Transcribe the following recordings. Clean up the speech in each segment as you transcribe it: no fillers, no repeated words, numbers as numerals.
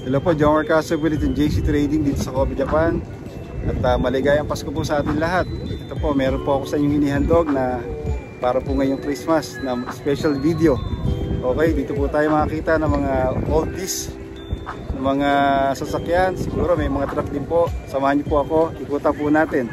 Hello po, John Marcaso ulit ng JC Trading dito sa Kobe, Japan. At maligayang Pasko po sa atin lahat. Ito po, meron po ako sa inyong inihandog na para po ngayong Christmas na special video. Okay, dito po tayo makakita ng mga oldies, ng mga sasakyan. Siguro may mga truck din po. Samahan niyo po ako, ikutan po natin.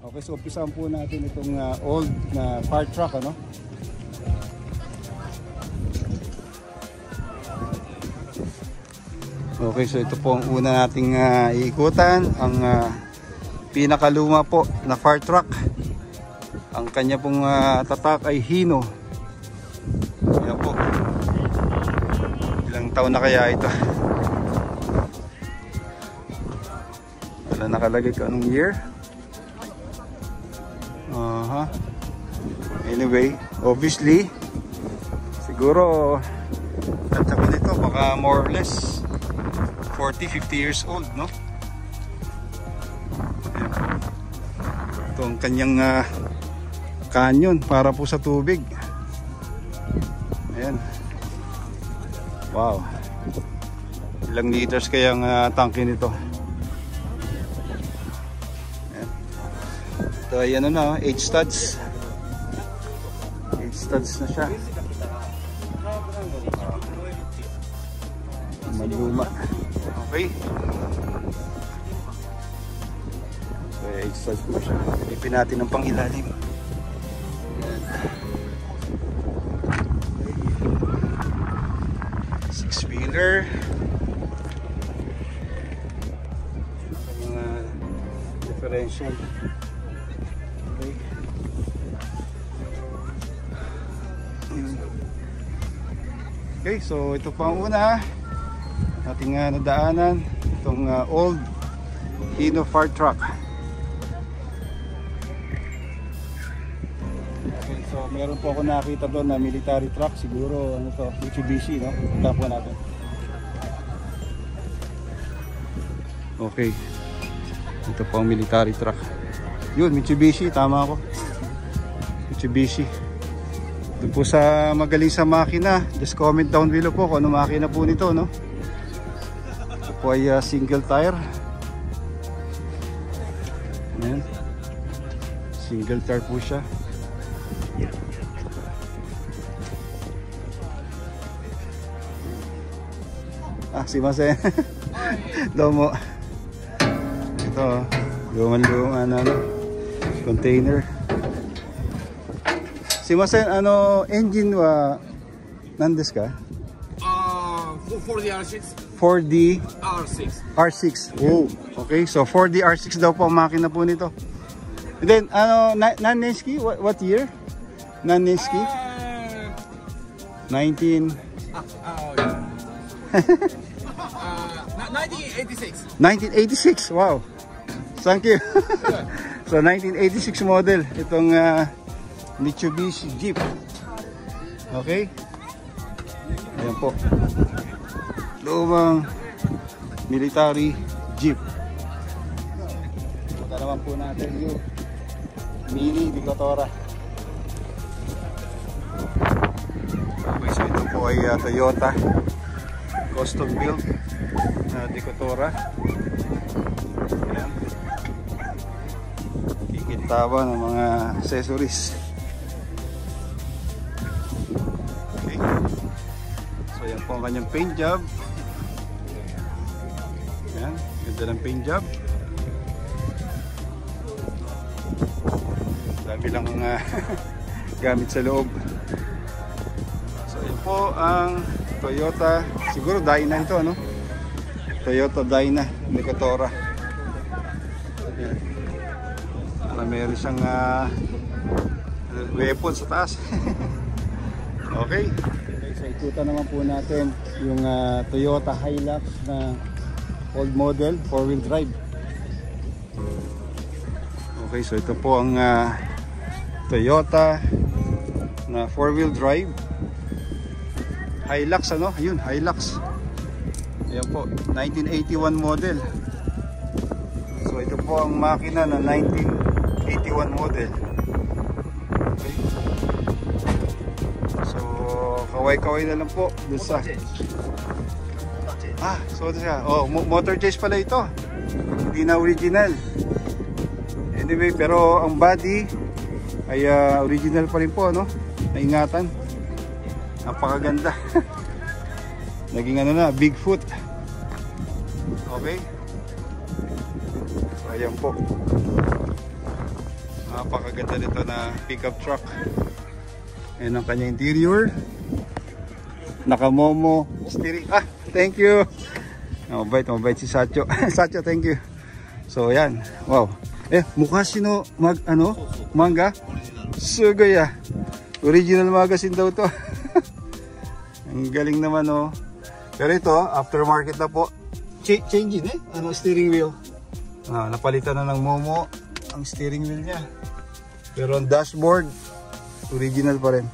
Okay, so umpisahan po natin itong old na fire truck, ano? Okay, so ito po ang una nating iikutan, ang pinakaluma po na fire truck. Ang kanya pong tatak ay Hino. Ayan po. Ilang taon na kaya ito? Wala nakalagay kung anong year. Anyway, obviously siguro tansya ko nito baka more or less 40-50 years old, no? Ito ang kanyang canyon para po sa tubig. Ayan. Wow, ilang liters kayang tangke nito? Ito ay ano na, 8 studs. 8 studs na siya. Maluma. Okay. So 8 studs po siya. Ilipin natin ng pangilalim. 6-wheeler. Mga differential. Okay, so ito pa ang una ating nadaanan, itong old Hino fire truck. Okay, so meron po ako nakita doon na military truck, siguro ano to, Mitsubishi, no? Punta po natin. Okay, ito po ang military truck. Yun, Mitsubishi, tama ako. Mitsubishi. Doon po sa magaling sa makina, just comment down below po kung ano makina po nito, no? Ito po ay single tire. Ayan. Single tire po siya. Simasen. Domo. Ito, lumang ano, container. Simasen, ano, engine wa nandes ka? 4D R6. 4D R6. R6. Oh, okay. So 4D R6 daw po ang makina po nito. And then, ano, Naneski? What year? Naneski? 19 1986. Wow. Thank you. So 1986 model itong Mitsubishi Jeep. Okay? Ayan po. Lumang military Jeep. Punta naman po natin yung Mini Decotora. Okay, so ito po ay Toyota custom build na Decotora. Ayan. Kikintawa ng mga accessories. Ayan po ang kanyang paint job. Ayan, ganda ng paint job. Dami lang gamit sa loob. So ayan po ang Toyota, siguro Dyna ito, ano? Toyota Dyna Decotora. Ayan. Meron siyang weapon sa taas. Okay. So ikutan naman po natin yung Toyota Hilux na old model, 4-wheel drive. Okay, so ito po ang Toyota na 4-wheel drive Hilux, ano? Ayun, Hilux. Ayan po, 1981 model. So ito po ang makina na 1981 model. Okay. So kaway-kaway na lang po dun sa so siya. Oh, motor change pala ito. Hindi na original. Anyway, pero ang body ay original pa rin po, no? Naingatan. Napakaganda. Naging ano na, Bigfoot. Okay. So ayan po. Napakaganda nito na pickup truck. Ayan ang kanya interior. Naka-momo steering. Thank you. Mabait si Sacho. Sacho, thank you. So ayan. Wow. Mukashi no manga. Sugoi ya. Original magazine daw to. Ang galing naman, oh. Pero ito, aftermarket na po. Changing steering wheel. Napalitan na ng momo ang steering wheel niya. Pero ang dashboard, original pa rin.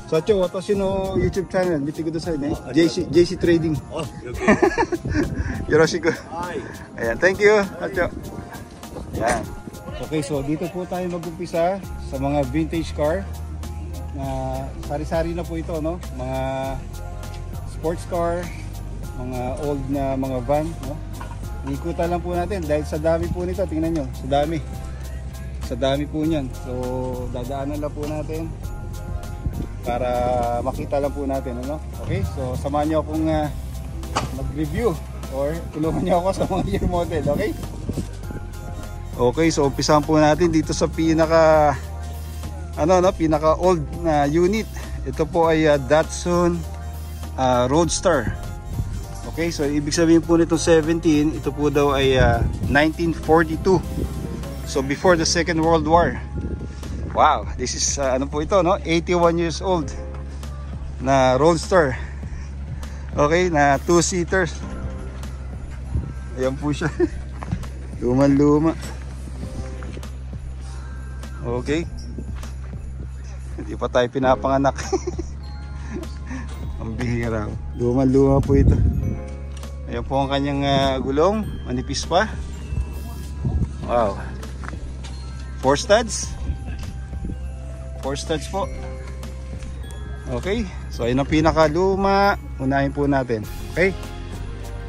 Sacho, watashi no YouTube channel, mite kudasai ne. JC Trading. Yoroshiku. Ayan, thank you, Sacho. Ayan. Okay, so dito po tayo mag-umpisa sa mga vintage car. Sari-sari na po ito, no? Mga sports car, mga old na mga van, no? Ikutan lang po natin dahil sa dami po nito, tingnan nyo, sa dami po niyan. So dadaanan lang po natin para makita lang po natin, ano? Okay, so samahan nyo akong mag-review or tulungan nyo ako sa mga year model, okay? Okay, so umpisahan po natin dito sa pinaka old na unit. Ito po ay Datsun Roadster. Okay, so ibig sabihin po nitong 17, ito po daw ay 1942. So before the Second World War. Wow, this is ano po ito, no? 81 years old na Roadster. Okay, na 2-seaters. Ayan po siya. Luma. Okay. Hindi pa tayo pinapanganak. Ang bihira. Luma po ito. Ayan po ang kanyang gulong. Manipis pa. Wow. 4 studs. 4 studs po. Okay. So ayun ang pinakaluma. Unahin po natin. Okay.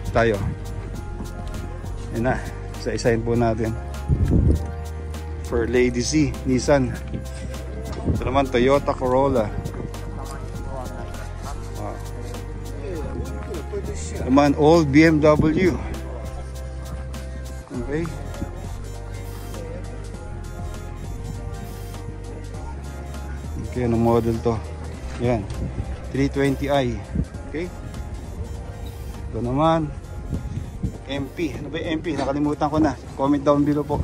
Tayo. Ayan na. Isa-isahin po natin. For Lady Z, Nissan. Ito naman Toyota Corolla. Wow. Naman old BMW. Okay. Okay, anong model to? Yan, 320i. Okay. Ito naman MP. Ano ba yung MP? Nakalimutan ko na. Comment down below po.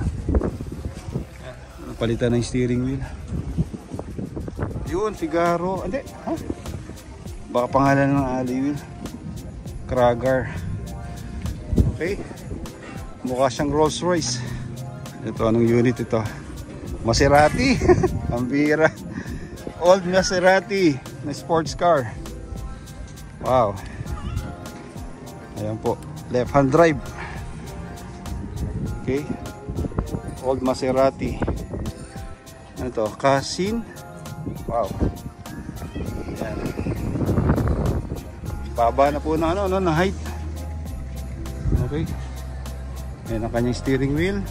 Palitan ng steering wheel. Yun, Figaro. Hindi, baka pangalan ng alley wheel. Kragar. Okay. Mukha siyang Rolls Royce. Ito, anong unit ito? Maserati. Ambira. Old Maserati na sports car. Wow. Ayan po. Left hand drive. Okay. Old Maserati. Ano to? Casin. Wow. Ayan. Baba na po na na height. Okay. Ayan ang kanyang steering wheel.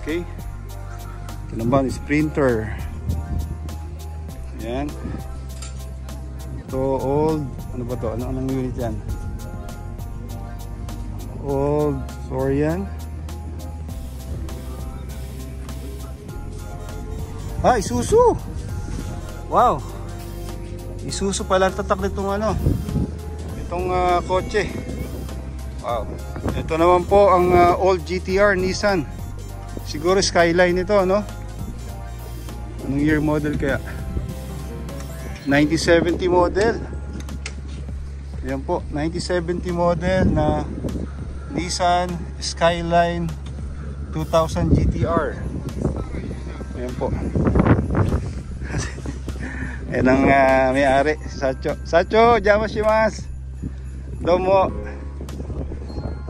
Okay. Ito naman Sprinter. Ayan. Ito old. Ano ba to? Anong unit yan? Old Sorian. Isuzu. Wow. Isuzu pala tatak nitong itong kotse. Wow. Ito naman po ang old GTR Nissan. Siguro Skyline ito, no? Anong year model kaya? 1970 model. Ayan po, 1970 model na Nissan Skyline 2000 GTR. Ayan po. Ayan ang may-ari, si Sacho. Sacho, jamashimasu. Domo.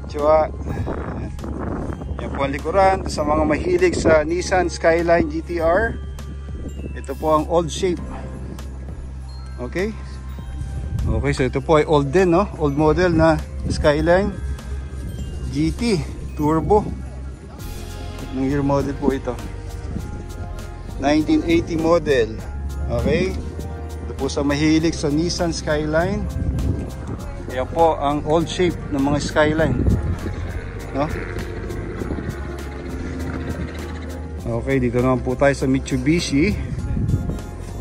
Chua. Yan po ang likuran. Sa mga mahilig sa Nissan Skyline GTR, ito po ang old shape. Okay. Okay, so ito po ay old din, no? Old model na Skyline GT Turbo. Anong year model po ito? 1980 model. Okay. Ito po sa mahilig sa Nissan Skyline. Yan po ang old shape ng mga Skyline, no? Okay, dito naman po tayo sa Mitsubishi.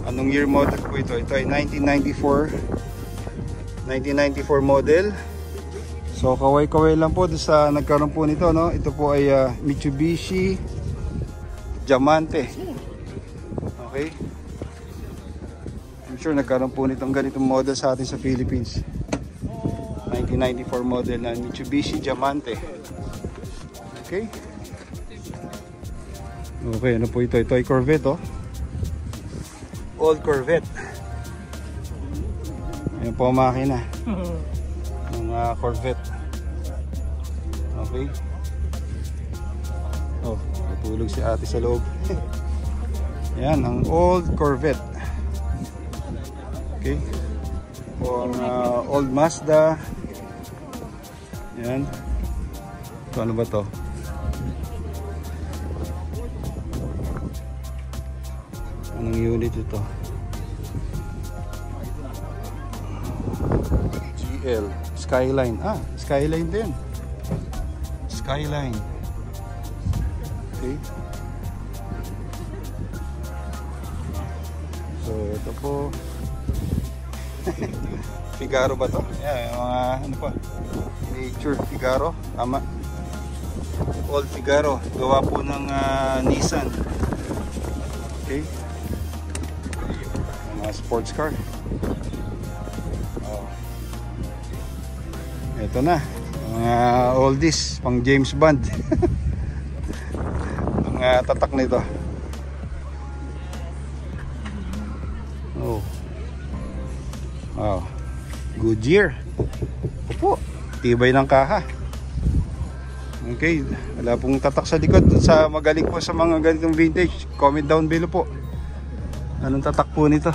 Anong year model po ito? Ito ay 1994 model. So kaway-kaway lang po sa nagkaroon po nito, no? Ito po ay Mitsubishi Diamante. Okay. I'm sure nagkaroon po nitong ganitong model sa atin sa Philippines. 1994 model na Mitsubishi Diamante. Okay. Okay, ano po ito? Ito ay Corvette, oh. Old Corvette. Ayan po ang makina ng Corvette. Okay. Oh, natulog si ate sa loob. Ayan, ang old Corvette. Okay. Po ang old Mazda. Ayan. Ito, ano ba to? Anong unit ito? GL Skyline. Ah, Skyline din. Skyline. Okay. So ito po. Figaro ba to? Yeah, mga ano pa? Nature Figaro. Tama. Old Figaro. Gawa po ng Nissan. Okay. Mga sports car. Oh. Ito na. Mga oldies. Pang James Bond. Ang tatak nito. Oh. Wow. Goodyear. Opo. Tibay ng kaha. Okay. Wala pong tatak sa likod. Sa magaling po sa mga ganitong vintage, comment down below po. Anong tatak po nito?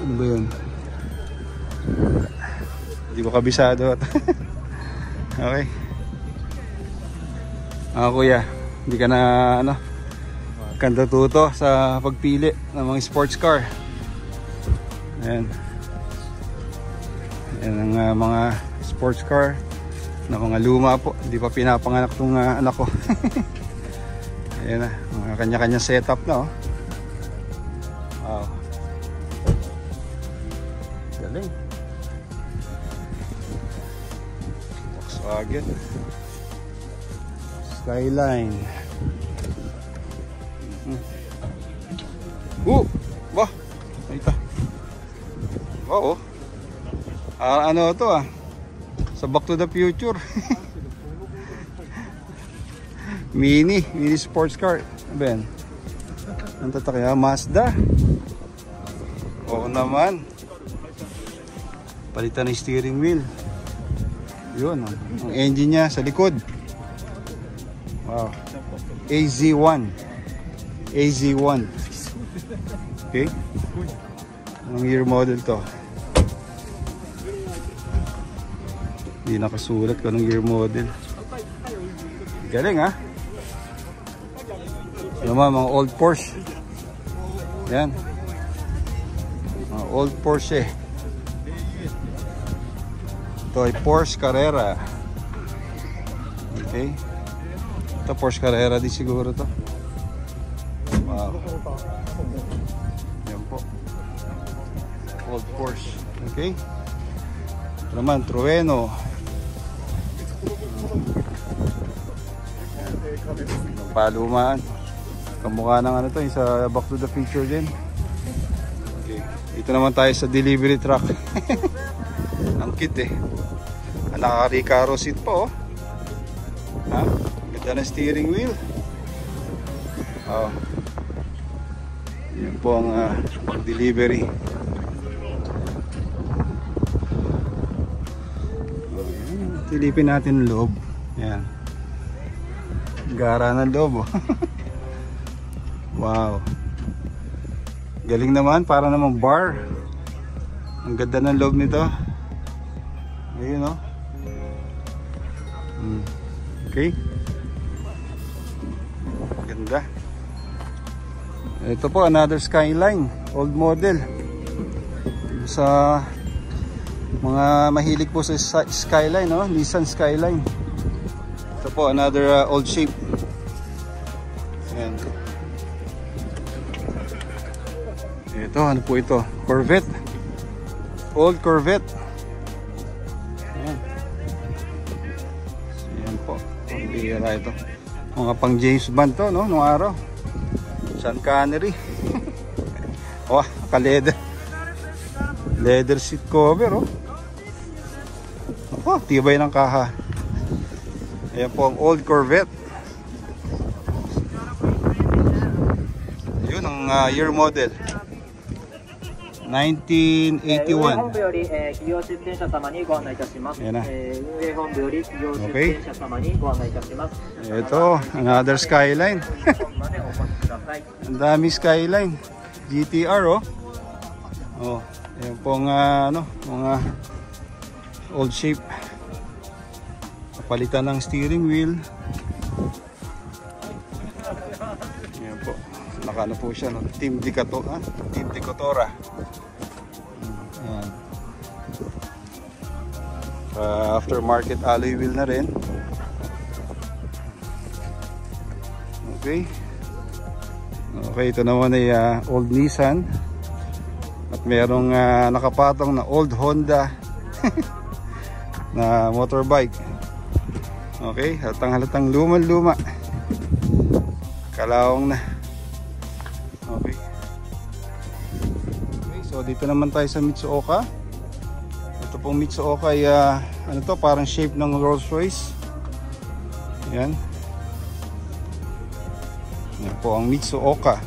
Ano ba yun? Hindi ko kabisado. Okay. Kuya, hindi ka na ano, kanto-tuto sa pagpili ng mga sports car. Ayan. Ayan ang mga sports car na mga luma po. Hindi pa pinapanganak itong anak ko. Ayan na, mga kanya-kanya setup na, oh. Wow. Galing. Volkswagen Skyline. Bah, ito. Oo. Ano to sa Back to the Future. mini sports car. Ben. Ang tatak niya, Mazda. Oo naman. Palitan ng steering wheel. Yun, ang engine niya sa likod. Wow. AZ1. Okay. Anong year model to? Hindi nakasulat ko anong year model. Galing, ha? Ano mga old Porsche. Yan. Mga old Porsche. Ito ay Porsche Carrera. Okay. Ito Porsche Carrera di siguro to. Wow. Yan po. Old Porsche. Okay. Ito naman Trueno. Ang palumaan. Kamukha ng ano to, yung sa Back to the Future din. Okay. Dito naman tayo sa delivery truck. Ang cute, naka-Recaro seat po, oh. Ha? Ganda ng steering wheel. Oh. Yan po ang pag-delivery. Silipin natin ang loob. Yan. Gara ng loob, oh. Wow. Galing naman, para namang bar. Ang ganda ng loob nito. Ayun, oh. Okay. Ganda. Ito po, another Skyline. Old model. Sa mga mahilig po sa Skyline, no? Nissan Skyline. Ito po, another old shape. Ayan. Ito, ano po ito? Corvette. Old Corvette. Ayan. So, ayan po. Pambira ito. Mga pang James Bond to, no? Noong araw. Sean Connery. Oh, naka-leather. Leather seat cover, oh. Oh, tibay ng kaha. Ayan po ang old Corvette. Yun ang year model. 1981. Ayan na. Okay. Ito, another Skyline. Ang dami Skyline. GTR, oh. Oh, ayan pong ano, mga old shape. Napalitan ng steering wheel. Ayan po. Nakano po siya, no? Team Decotora. Ayan. Aftermarket alloy wheel na rin. Okay. Okay, ito naman ay old Nissan. At merong nakapatong na old Honda na motorbike. Okay, halatang luma-luma. Kalawang na. Okay. Okay, so dito naman tayo sa Mitsuoka. Ito pong Mitsuoka ay ano to, parang shape ng Rolls Royce. Ayan. Yan po ang Mitsuoka.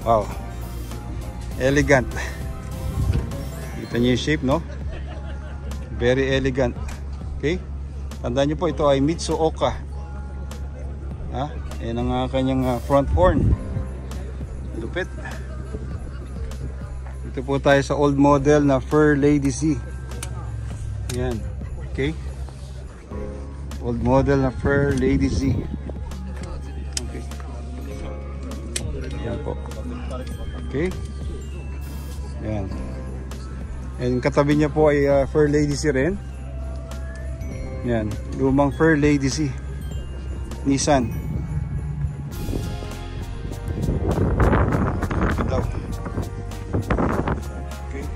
Wow. Elegant. Kita niyo yung shape, no? Very elegant. Okay? Tandaan niyo po, ito ay Mitsuoka. Yan ang kanyang front horn. Lupit. Ito po tayo sa old model na Fair Lady Z. Yan. Okay? Old model na Fair Lady Z. Okay. Yan po. Okay? Yan. And katabi niya po ay Fair Lady Z rin. Yan. Lumang Fair Lady Z. Nissan. Ito daw. Okay.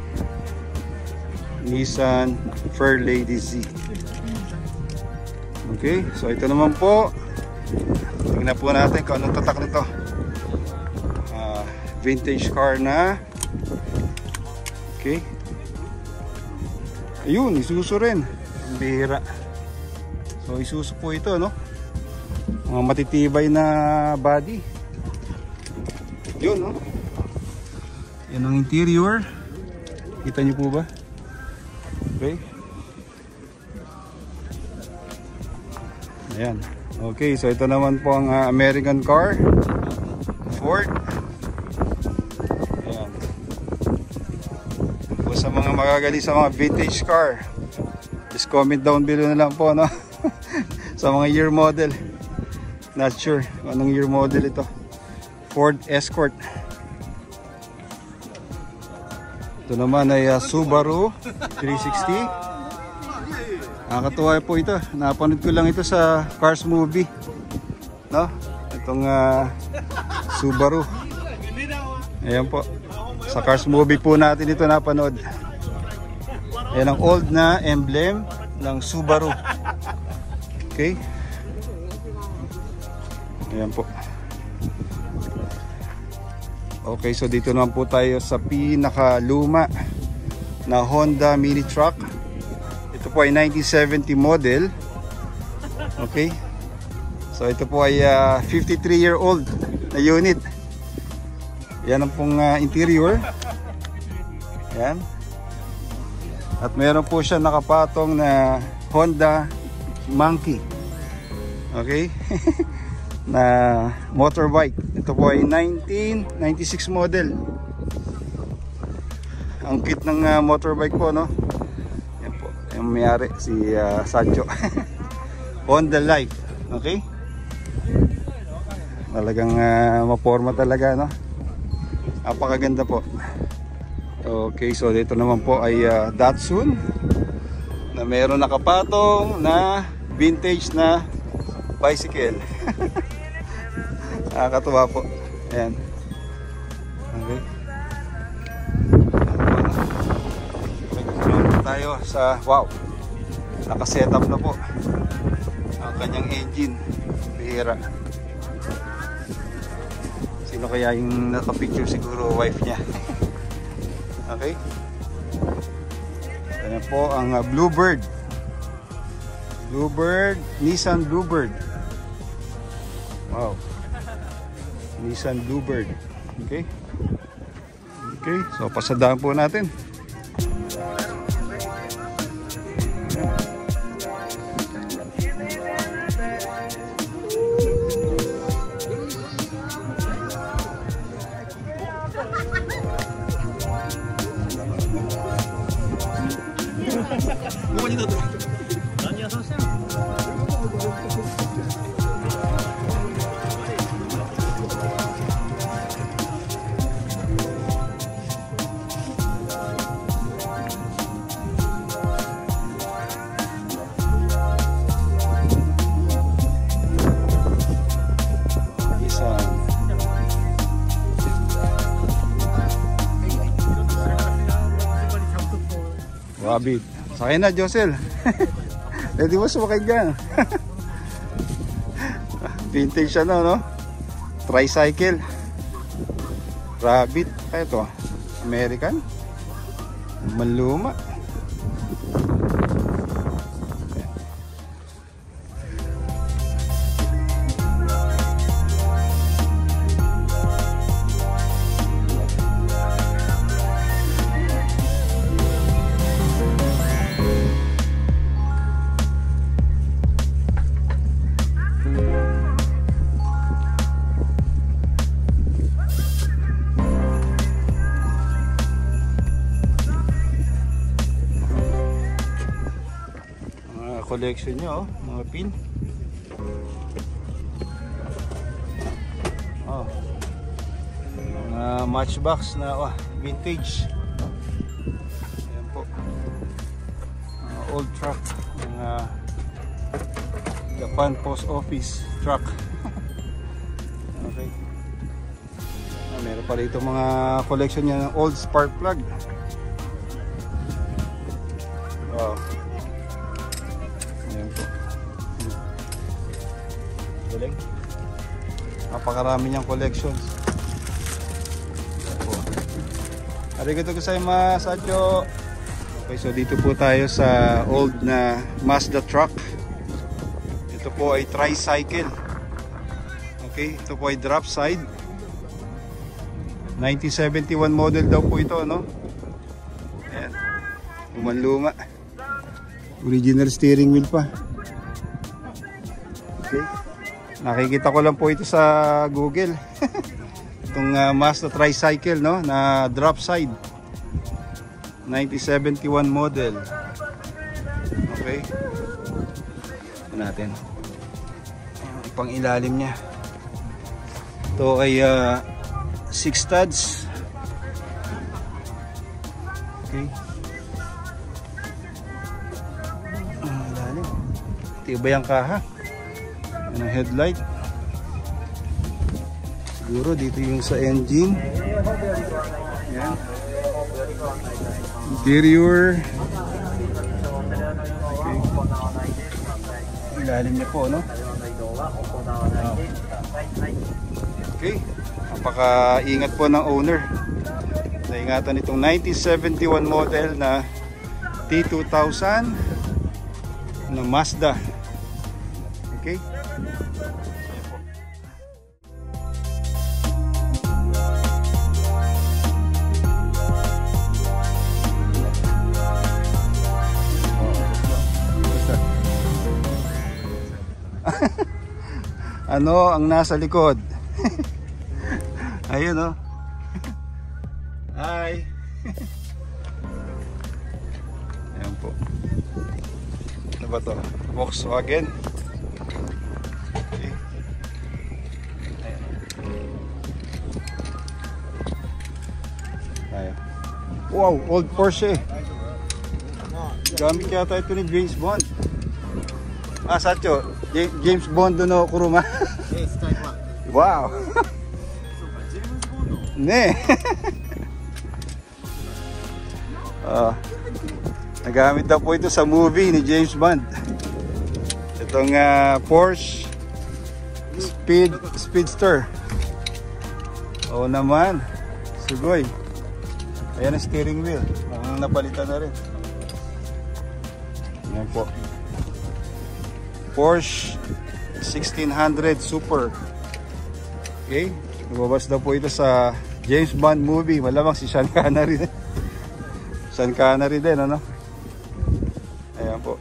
Nissan Fair Lady Z. Okay. So ito naman po. Tingnan po natin kung anong tatak nito. Vintage car na. Okay. Ayun, Isuzu rin. Ang bihira. So Isuzu po ito, no? Mga matitibay na body. Yun, no? Yan ang interior. Kita niyo po ba? Okay. Ayan. Okay, so ito naman po ang American car. Ford. Ayan. Po sa mga magagaling sa mga vintage car, just comment down below na lang po, no? Sa mga year model. Not sure kung anong year model ito. Ford Escort. Ito naman ay Subaru 360. Nakakatuwa po ito. Napanood ko lang ito sa Cars movie, no? Itong Subaru. Ayan po. Sa Cars movie po natin ito napanood. Ayan ang old na emblem ng Subaru. Okay. Ayan po. Okay, so dito naman po tayo sa pinakaluma na Honda mini truck. Ito po ay 1970 model. Okay. So ito po ay 53-year-old na unit. Yan ang pong interior. Yan. At meron po siya nakapatong na Honda Monkey. Okay. na motorbike. Ito po ay 1996 model. Ang kit ng motorbike po, no? Yan po, yung may-ari si Sancho. Honda Life. Okay, talagang maporma talaga, no? Napakaganda po. Okay, so dito naman po ay Datsun na meron nakapatong na vintage na bicycle. Nakakatuwa po. Ayan. Okay, tayo sa wow, naka-setup na po ang kanyang engine. Bihira. Sino kaya yung naka-picture? Siguro wife niya. Okay, ayan po ang Bluebird. Nissan Bluebird. Wow, Nissan Bluebird. Okay, so pasadaan po natin. Wabit. Sakay na, Josel. Ready mo sumakay dyan. Vintage siya na, no? Tricycle. Rabbit. Kaya ito, American. Maluma. Collection nyo, oh, mga pin. Oh, mga matchbox na vintage. Ayan po, old truck, mga Japan Post Office truck. Okay, meron pa rito mga collection niya ng old spark plug. Oh, napakarami niyang collections. Arigato gozaimasu, Sancho. Okay, so dito po tayo sa old na Mazda truck. Ito po ay tricycle. Okay, ito po ay drop side. 1971 model daw po ito, no? Ayan, luman-luma. Original steering wheel pa. Okay, nakikita ko lang po ito sa Google. Itong Mazda tricycle, no, na drop side 1971 model. Okay, ito natin pang ilalim niya. Ito ay 6 studs. Okay, ilalim, tibay ang kaha. Ang headlight. Siguro dito yung sa engine. Yan. Interior. Okay. Ilalim niya po, no? Okay. Napaka-ingat po ng owner. Naingatan itong 1971 model na T2000 na Mazda. Okay. ano ang nasa likod. Ayun oh. Hi. Ayan po. Ano ba to? Volkswagen. Okay. Ayan. Wow, old Porsche. Gamit yata ito ni James Bond. Ah, Sacho, James Bond no kuruma. Wow. Ne. Nagamit na po ito sa movie ni James Bond. Itong Porsche Speedster. Oo naman. Sugoy. Ayan ang steering wheel. Mukhang napalitan na rin. Ayan po. Porsche 1600 Super. Okay. Lumabas na po ito sa James Bond movie. Malamang si Sean Connery. Sean Connery din, ano? Ayan po.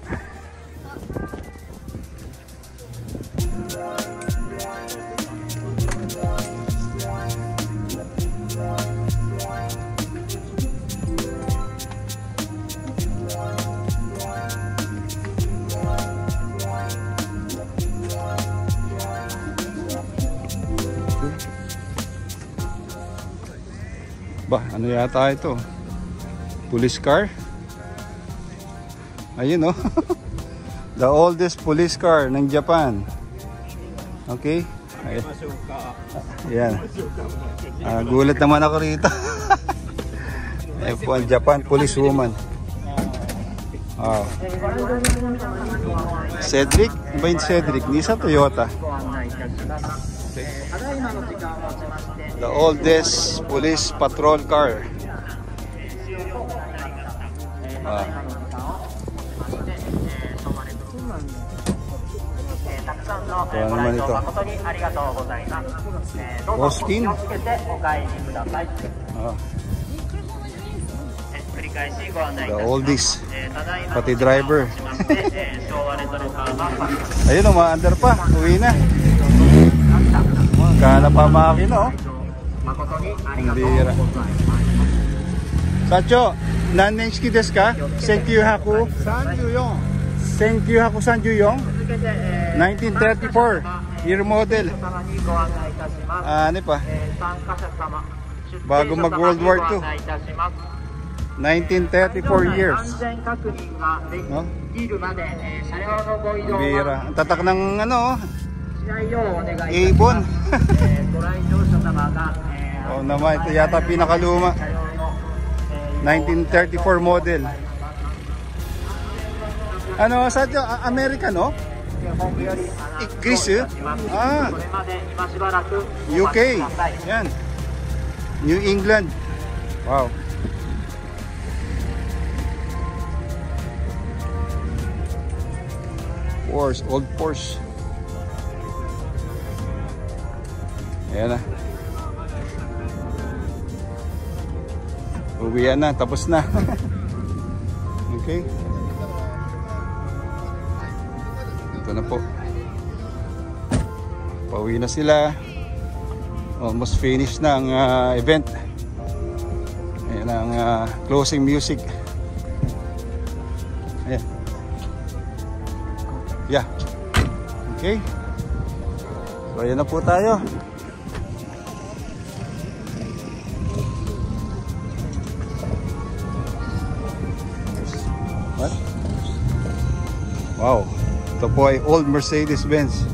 Ba, ano yata ito? Police car? Ayun oh. The oldest police car ng Japan. Okay? Ayan. Gulat naman ako rito. Ayan po ang Japan police woman. Cedric? Ba yung Cedric? Nissan Toyota. Okay. The oldest police patrol car. Kaya naman ito. Austin. The oldest. Pati driver. Ayun o, ma-under pa. Uwi na. Kala pa makina oh. Hindi ra. Sacho, nanenshiki desu ka? Senkyu-haku Sanjuyong 1934 year model. Ano pa? Bago mag World War II. 1934 years. No? Bira. Ang tatak ng ano, Avon. Oh naman, ito yata pinakaluma. 1934 model. Ano sa American, no? Chris? Ah. UK. Yan. New England. Wow. Porsche, old Porsche. Ayan na. Uwian na, tapos na. Okay. Ito na po. Pauwi na sila. Almost finished na ang event. Ayan ang closing music. Ayan. Yeah. Okay. So ayan na po tayo. What? Wow. Ito po ay old Mercedes-Benz.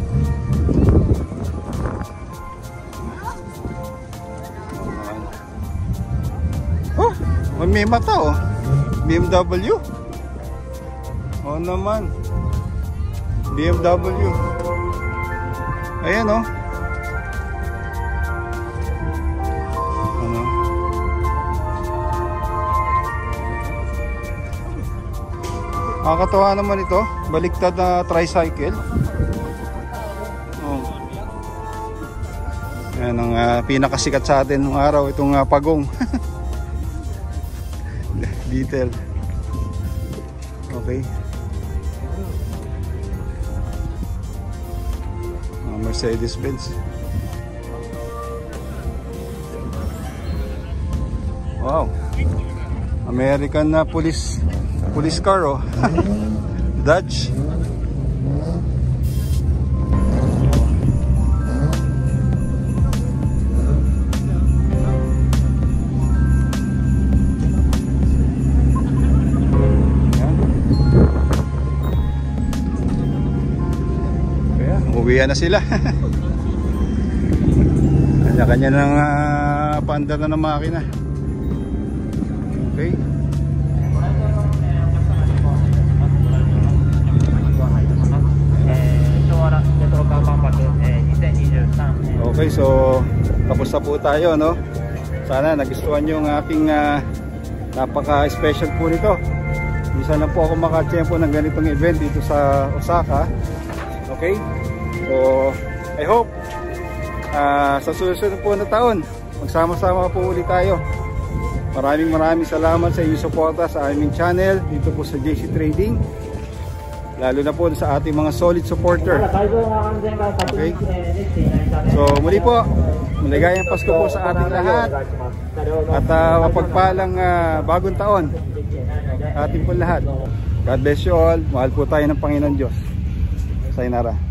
Oh, may mata oh. BMW. Oh naman. BMW. Ayan oh. Ano? Nakakatawa naman ito. Baliktad na tricycle. Oh. Ayan ang pinakasikat sa atin ng araw. Itong pagong. Detail. Okay. Mercedes-Benz. Wow. American na police car, oh. Dodge. Uwihan na sila. Kanya-kanya ng paandar na ng makina. Okay. Okay, so tapos na po tayo, no? Sana nagustuhan nyo ang aking napaka-special po nito. Isa na po ako makatiyempo ng ganitong event dito sa Osaka. Okay? So, I hope sa susunod po na taon, magsama-sama po ulit tayo. Maraming salamat sa inyong suporta sa aming channel dito po sa JC Trading. Lalo na po sa ating mga solid supporter. Okay? So, muli po, maligayang Pasko po sa ating lahat. At mapagpalang bagong taon ating po lahat. God bless you all. Mahal po tayo ng Panginoon Diyos. Sayonara.